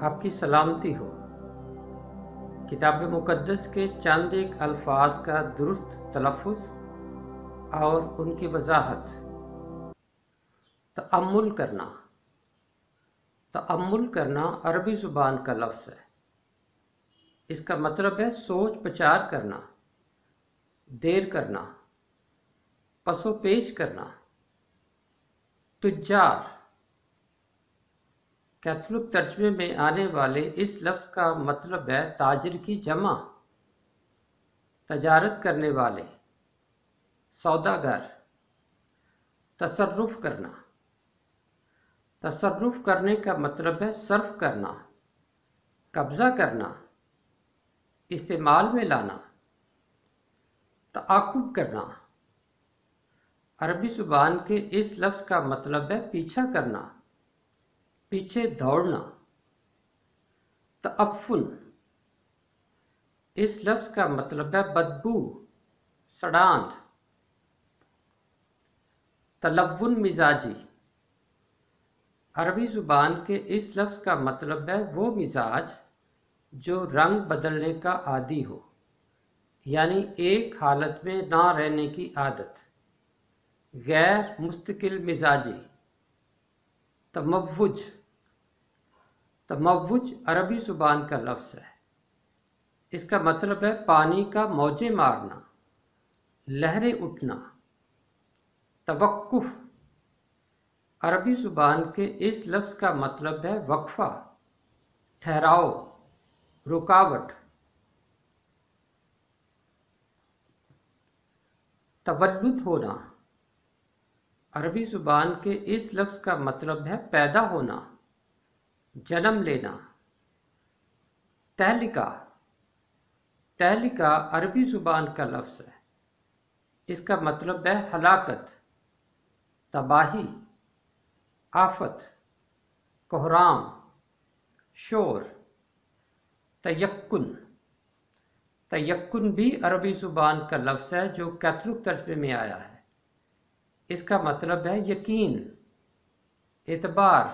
آپ کی سلامتی ہو۔ کتاب مقدس کے چند ایک الفاظ کا درست تلفظ اور ان کی وضاحت۔ تأمل کرنا۔ تأمل کرنا عربی زبان کا لفظ ہے۔ اس کا مطلب ہے سوچ بچار کرنا، دیر کرنا، پس و پیش کرنا۔ تجار کیتھولک ترجمے میں آنے والے اس لفظ کا مطلب ہے تاجر کی جمع، تجارت کرنے والے، سوداگر۔ تصرف کرنا۔ تصرف کرنے کا مطلب ہے صرف کرنا، قبضہ کرنا، استعمال میں لانا۔ تعاقب کرنا۔ عربی زبان کے اس لفظ کا مطلب ہے پیچھا کرنا، پیچھے دوڑنا۔ تعفن۔ اس لفظ کا مطلب ہے بدبو، سڑاند۔ تلون مزاجی۔ عربی زبان کے اس لفظ کا مطلب ہے وہ مزاج جو رنگ بدلنے کا عادی ہو، یعنی ایک حالت میں نہ رہنے کی عادت، غیر مستقل مزاجی۔ تموج۔ تموج عربی زبان کا لفظ ہے۔ اس کا مطلب ہے پانی کا موجیں مارنا، لہریں اٹھنا۔ توقف۔ عربی زبان کے اس لفظ کا مطلب ہے وقفہ، ٹھہراؤ، رکاوٹ۔ تولد ہونا۔ عربی زبان کے اس لفظ کا مطلب ہے پیدا ہونا، جنم لینا۔ تہلکہ۔ تہلکہ عربی زبان کا لفظ ہے۔ اس کا مطلب ہے ہلاکت، تباہی، آفت، کوہرام، شور۔ تیقن۔ تیقن بھی عربی زبان کا لفظ ہے جو کیتھولک ترجمے میں آیا ہے۔ اس کا مطلب ہے یقین، اعتبار،